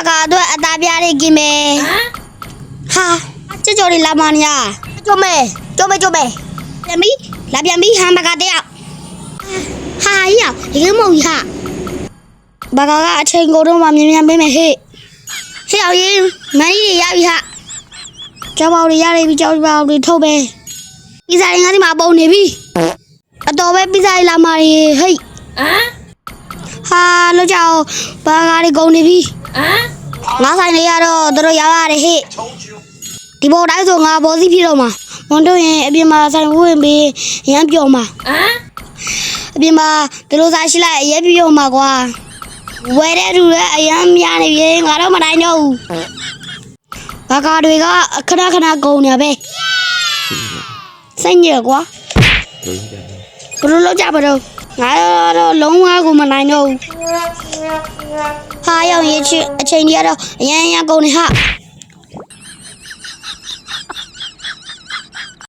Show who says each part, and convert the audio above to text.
Speaker 1: hamburger အတွက်အသားပြားလေးกินမယ်ဟာကြော်လေးလာမနီယာကြော်မယ်ပြန်ပြီ hamburger တယောက်ဟာရဒီကမဟုတ်ဟာဘာကအချိန်ကိုတော့မှမြန်ပေးမယ်ဟေ့အောင်ရင်မန်းကြီးရပြီဟာကြောက်ပါဦးရရပြီကြောက်ပါဦးထုတ်ပဲပီဇာရင်ငါဒီမှာပုံနေပြီအတော်ပဲပီဇာလာမရီဟေ့ဟာလို့ကြောက်ဘာကားတွေကုန်နေပြီငါဆိုင်လေးရတော့တို့ရပါတယ်ဟေ့ဒီပေါ်တိုင်းဆိုငါဘောစီဖြစ်တော့မှာမွန်တို့ရင်အပြင်မှာဆိုင်ဝင်ပြီးရမ်းပြောမှာအပြင်မှာတို့စားရှိလိုက်အရေးပြောမှာကွာဝဲတဲ့လူလည်းအရမ်းများနေပြီငါတော့မနိုင်တော့ဘူးဘာကားတွေကခဏကုန်နေပဲစိတ်ညစ်ကွာဘလို့လောက်ကြပါတော့ငါတော့လုံးဝကိုမနိုင်တော့ဘူးဟာရောက်ရင်အချိန်ကြီးကတော့အရန်ကုန်နေဟာ